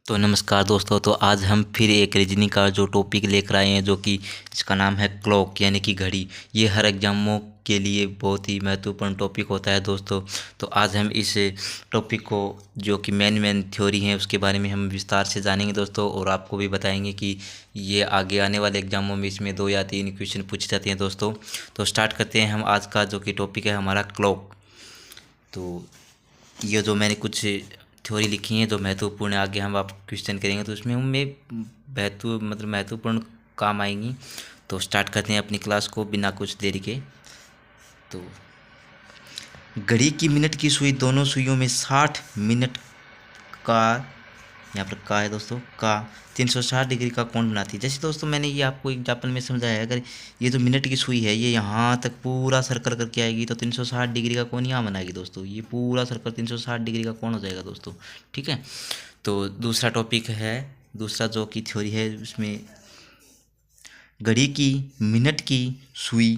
तो नमस्कार दोस्तों। तो आज हम फिर एक रीजनिंग का जो टॉपिक लेकर आए हैं, जो कि जिसका नाम है क्लॉक यानी कि घड़ी। ये हर एग्जामों के लिए बहुत ही महत्वपूर्ण टॉपिक होता है दोस्तों। तो आज हम इस टॉपिक को, जो कि मेन थ्योरी है, उसके बारे में हम विस्तार से जानेंगे दोस्तों, और आपको भी बताएंगे कि ये आगे आने वाले एग्जामों में इसमें 2 या 3 क्वेश्चन पूछे जाते हैं दोस्तों। तो स्टार्ट करते हैं हम आज का जो कि टॉपिक है हमारा क्लॉक। तो ये जो मैंने कुछ थ्योरी लिखी है जो महत्वपूर्ण है, आगे हम आप क्वेश्चन करेंगे तो उसमें हमें महत्वपूर्ण काम आएंगी। तो स्टार्ट करते हैं अपनी क्लास को बिना कुछ देरी के। तो घड़ी की मिनट की सुई, दोनों सुइयों में 60 मिनट का, यहाँ पर का है दोस्तों, का 360 डिग्री का कोण बनाती है। जैसे दोस्तों मैंने ये आपको एग्जाम्पल में समझाया है, अगर ये जो मिनट की सुई है ये यहाँ तक पूरा सर्कल करके आएगी तो 360 डिग्री का कोण यहाँ बनाएगी दोस्तों। ये पूरा सर्कल 360 डिग्री का कोण हो जाएगा दोस्तों, ठीक है। तो दूसरा टॉपिक है, दूसरा जो की थ्योरी है उसमें घड़ी की मिनट की सुई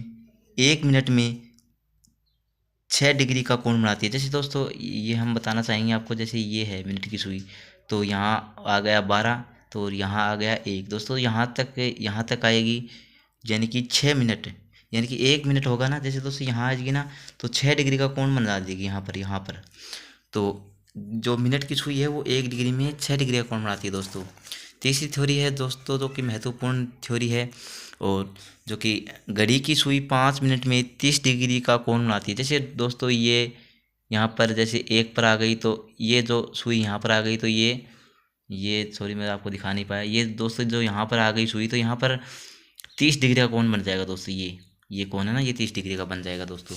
1 मिनट में 6 डिग्री का कोण बनाती है। जैसे दोस्तों ये हम बताना चाहेंगे आपको, जैसे ये है मिनट की सुई, तो यहाँ आ गया 12, तो यहाँ आ गया 1 दोस्तों, यहाँ तक आएगी, यानी कि 6 मिनट, यानी कि 1 मिनट होगा ना। जैसे दोस्तों यहाँ आएगी ना तो 6 डिग्री का कोण बना देगी यहाँ पर। तो जो मिनट की सुई है वो 1 डिग्री में 6 डिग्री का कोण बनाती है दोस्तों। तीसरी थ्योरी है दोस्तों जो कि महत्वपूर्ण थ्योरी है, और जो कि घड़ी की सुई 5 मिनट में 30 डिग्री का कोण बनाती है। जैसे दोस्तों ये यहाँ पर जैसे 1 पर आ गई, तो ये जो सुई यहाँ पर आ गई, तो ये सॉरी मैं आपको दिखा नहीं पाया, ये दोस्तों जो यहाँ पर आ गई सुई, तो यहाँ पर 30 डिग्री का कोण बन जाएगा दोस्तों। ये कोण है ना, ये 30 डिग्री का बन जाएगा दोस्तों।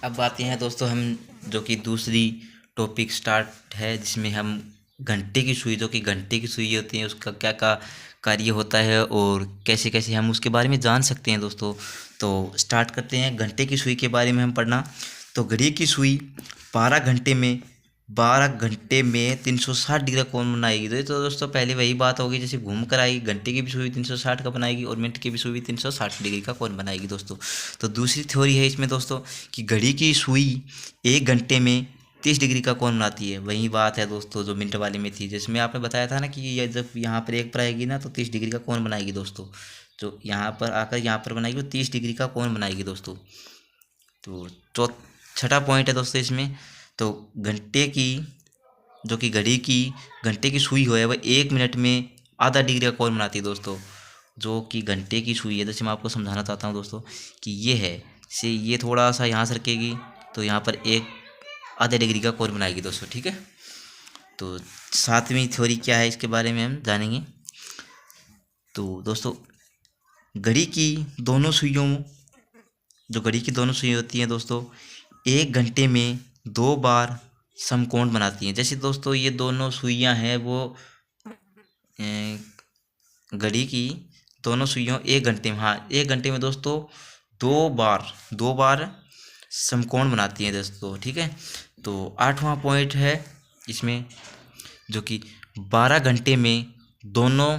अब आते हैं दोस्तों हम जो कि दूसरी टॉपिक स्टार्ट है, जिसमें हम घंटे की सुई, जो कि घंटे की सुई होती है, उसका क्या क्या कार्य होता है और कैसे कैसे हम उसके बारे में जान सकते हैं दोस्तों। तो स्टार्ट करते हैं घंटे की सुई के बारे में हम पढ़ना। तो घड़ी की सुई 12 घंटे में 360 डिग्री का कोण बनाएगी। तो दोस्तों पहले वही बात होगी, जैसे घूम कर आएगी, घंटे की भी सुई 360 का बनाएगी और मिनट की भी सुई 360 डिग्री का कोण बनाएगी दोस्तों। तो दूसरी थ्योरी है इसमें दोस्तों कि घड़ी की सुई 1 घंटे में 30 डिग्री का कोण बनाती है। वही बात है दोस्तों जो मिनट वाले में थी, जिसमें आपने बताया था ना कि ये जब यहाँ पर 1 पर आएगी ना तो 30 डिग्री का कोण बनाएगी दोस्तों। जो यहाँ पर आकर यहाँ पर बनाएगी वो 30 डिग्री का कोण बनाएगी दोस्तों। तो छठा पॉइंट है दोस्तों इसमें, तो जो कि घंटे की सुई है वह 1 मिनट में आधा डिग्री का कोण बनाती है दोस्तों। जो कि घंटे की सुई है, जैसे मैं आपको समझाना चाहता हूँ दोस्तों कि ये है से ये थोड़ा सा यहाँ सरकेगी, तो यहाँ पर एक आधे डिग्री का कोण बनाएगी दोस्तों, ठीक है। तो सातवीं थ्योरी क्या है इसके बारे में हम जानेंगे। तो दोस्तों घड़ी की दोनों सुइयों जो घड़ी की दोनों सुई होती हैं दोस्तों, 1 घंटे में 2 बार समकोण बनाती हैं। जैसे दोस्तों ये दोनों सुइयां हैं वो घड़ी की दोनों सुइयों 1 घंटे में, हाँ 1 घंटे में दोस्तों 2 बार समकोण बनाती हैं दोस्तों, ठीक है। तो 8वां पॉइंट है इसमें, जो कि 12 घंटे में दोनों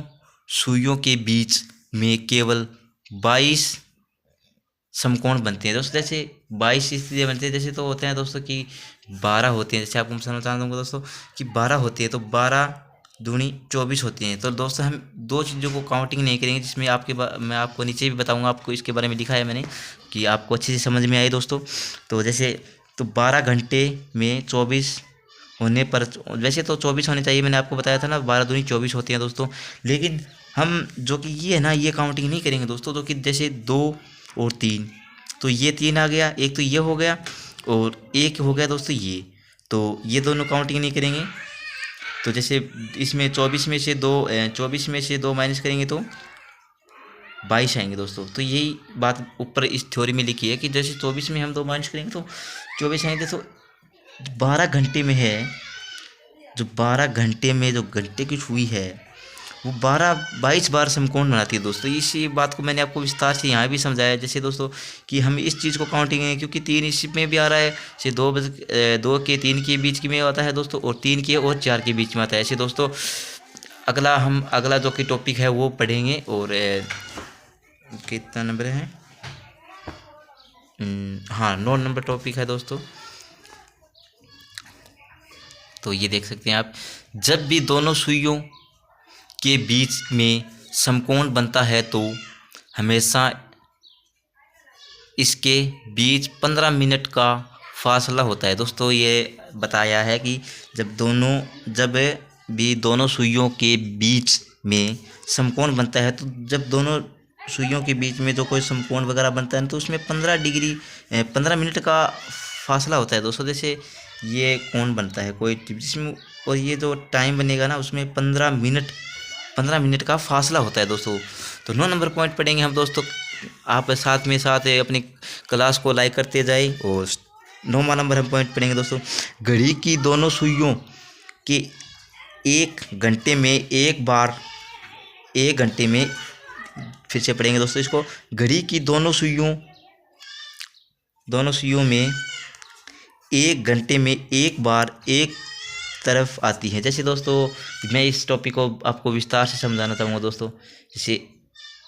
सुइयों के बीच में केवल 22 समकोण बनते हैं दोस्तों। जैसे 22 इसलिए बनते हैं, जैसे तो होते हैं दोस्तों कि 12 होते हैं, जैसे आपको समझना चाहता हूँ दोस्तों कि 12 होती है तो 12 दूनी 24 होती हैं। तो दोस्तों हम 2 चीज़ों को काउंटिंग नहीं करेंगे, जिसमें मैं आपको नीचे भी बताऊंगा, आपको इसके बारे में लिखा है मैंने कि आपको अच्छे से समझ में आए दोस्तों। तो जैसे तो 12 घंटे में 24 होने पर, वैसे तो 24 होने चाहिए, मैंने आपको बताया था ना 12 दूनी 24 होती हैं दोस्तों, लेकिन हम जो कि ये है ना ये काउंटिंग नहीं करेंगे दोस्तों। तो कि जैसे 2 और 3, तो ये 3 आ गया, एक तो ये हो गया और एक हो गया दोस्तों ये, तो ये दोनों काउंटिंग नहीं करेंगे। तो जैसे इसमें 24 में से 2 माइनस करेंगे तो 22 आएंगे दोस्तों। तो यही बात ऊपर इस थ्योरी में लिखी है कि जैसे 24 में हम 2 माइनस करेंगे तो 24 आएंगे। तो 12 घंटे में है, जो 12 घंटे में जो घंटे की सुई है वो 22 बार समकोण बनाती है दोस्तों। इसी बात को मैंने आपको विस्तार से यहाँ भी समझाया है, जैसे दोस्तों कि हम इस चीज़ को काउंटिंग है, क्योंकि 3 इसमें भी आ रहा है, जैसे 2 के 3 के बीच में आता है दोस्तों, और 3 के और 4 के बीच में आता है। ऐसे दोस्तों अगला जो कि टॉपिक है वो पढ़ेंगे, और कितना नंबर है, हाँ 9 नंबर टॉपिक है दोस्तों। तो ये देख सकते हैं आप, जब भी दोनों सुइयों के बीच में समकोण बनता है तो हमेशा इसके बीच 15 मिनट का फासला होता है। दोस्तों ये बताया है कि जब भी दोनों सुइयों के बीच में समकोण बनता है, तो जब दोनों सुइयों के बीच में जो कोई समकोण वगैरह बनता है तो उसमें 15 मिनट का फासला होता है। दोस्तों जैसे ये कोण बनता है कोई जिसमें, और ये जो टाइम बनेगा ना उसमें 15 मिनट का फासला होता है दोस्तों। तो 9 नंबर पॉइंट पढ़ेंगे हम दोस्तों। आप साथ अपनी क्लास को लाइक करते जाए। और 9वां नंबर हम पॉइंट पढ़ेंगे दोस्तों, घड़ी की दोनों सुइयों के 1 घंटे में फिर से पढ़ेंगे दोस्तों इसको। घड़ी की दोनों सुइयों में 1 घंटे में एक बार एक तरफ आती है। जैसे दोस्तों मैं इस टॉपिक को आपको विस्तार से समझाना चाहूँगा दोस्तों। जैसे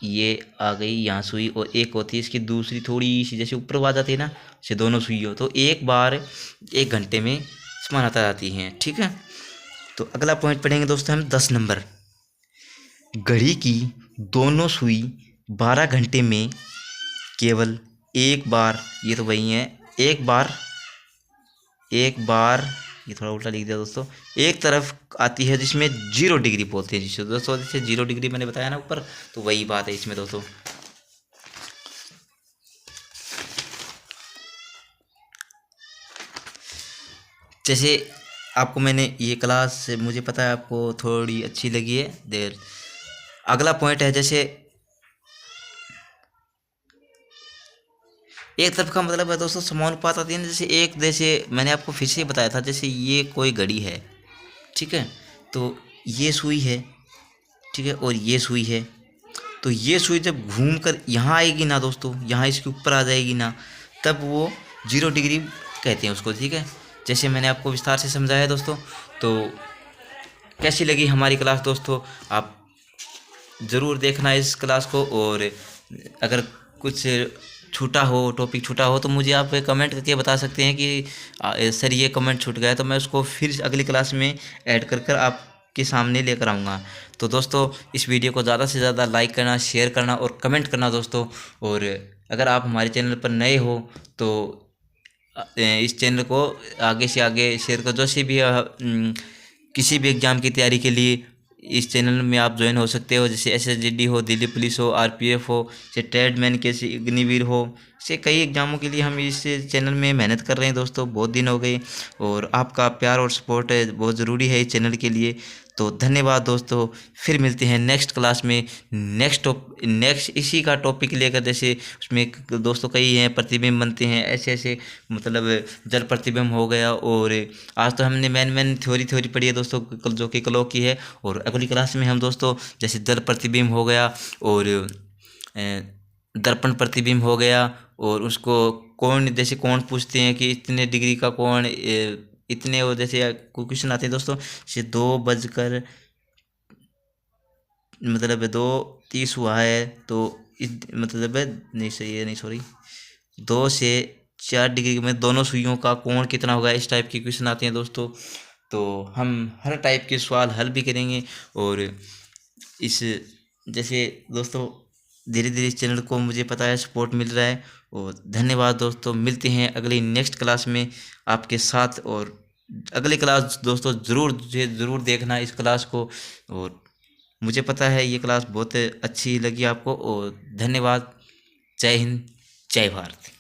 ये आ गई यहाँ सुई, और एक होती है इसकी दूसरी थोड़ी सी जैसे ऊपर आ जाती है ना, जैसे दोनों सुई हो तो एक बार 1 घंटे में समानांतर आती हैं। ठीक है, तो अगला पॉइंट पढ़ेंगे दोस्तों हम 10 नंबर। घड़ी की दोनों सुई 12 घंटे में केवल एक बार, ये तो वही है, एक बार ये थोड़ा उल्टा लिख दिया दोस्तों, एक तरफ आती है जिसमें 0 डिग्री बोलते हैं जिससे दोस्तों। जैसे 0 डिग्री मैंने बताया ना ऊपर, तो वही बात है इसमें दोस्तों। जैसे आपको मैंने ये क्लास, मुझे पता है आपको थोड़ी अच्छी लगी है देर। अगला पॉइंट है, जैसे एक तरफ का मतलब है दोस्तों समानुपात आती है ना। जैसे मैंने आपको फिर से बताया था, जैसे ये कोई घड़ी है, ठीक है, तो ये सुई है, ठीक है, और ये सुई है। तो ये सुई जब घूम कर यहाँ आएगी ना दोस्तों, यहाँ इसके ऊपर आ जाएगी ना, तब वो 0 डिग्री कहते हैं उसको। ठीक है, जैसे मैंने आपको विस्तार से समझाया दोस्तों। तो कैसी लगी हमारी क्लास दोस्तों, आप ज़रूर देखना इस क्लास को। और अगर कुछ टॉपिक छूटा हो तो मुझे आप कमेंट करके बता सकते हैं कि सर ये कमेंट छूट गया है, तो मैं उसको फिर अगली क्लास में ऐड कर आपके सामने लेकर आऊँगा। तो दोस्तों इस वीडियो को ज़्यादा से ज़्यादा लाइक करना, शेयर करना और कमेंट करना दोस्तों। और अगर आप हमारे चैनल पर नए हो तो इस चैनल को आगे से आगे शेयर कर। जैसे भी किसी भी एग्ज़ाम की तैयारी के लिए इस चैनल में आप ज्वाइन हो सकते हो। जैसे SSGD हो, दिल्ली पुलिस हो, RPF हो, जैसे ट्रेडमैन के अग्निवीर हो, से कई एग्ज़ामों के लिए हम इस चैनल में मेहनत कर रहे हैं दोस्तों। बहुत दिन हो गए और आपका प्यार और सपोर्ट बहुत ज़रूरी है इस चैनल के लिए। तो धन्यवाद दोस्तों, फिर मिलते हैं नेक्स्ट क्लास में नेक्स्ट इसी का टॉपिक लेकर। जैसे उसमें दोस्तों कई हैं, प्रतिबिंब बनते हैं, ऐसे मतलब जल प्रतिबिंब हो गया। और आज तो हमने मेन थ्योरी पढ़ी है दोस्तों जो कि क्लॉक की है। और अगली क्लास में हम दोस्तों जैसे जल प्रतिबिंब हो गया और दर्पण प्रतिबिंब हो गया, और उसको कौन जैसे कौन पूछते हैं कि इतने डिग्री का कौन इतने, और जैसे क्वेश्चन आते हैं दोस्तों, जैसे 2 बजकर मतलब 2:30 हुआ है तो मतलब नहीं सही है, नहीं सॉरी, 2 से 4 डिग्री में दोनों सुइयों का कोण कितना होगा, इस टाइप के क्वेश्चन आते हैं दोस्तों। तो हम हर टाइप के सवाल हल भी करेंगे। और इस जैसे दोस्तों धीरे धीरे इस चैनल को मुझे पता है सपोर्ट मिल रहा है। और धन्यवाद दोस्तों, मिलते हैं अगली नेक्स्ट क्लास में आपके साथ। और अगली क्लास दोस्तों ज़रूर देखना इस क्लास को। और मुझे पता है ये क्लास बहुत अच्छी लगी आपको। और धन्यवाद, जय हिंद, जय भारत।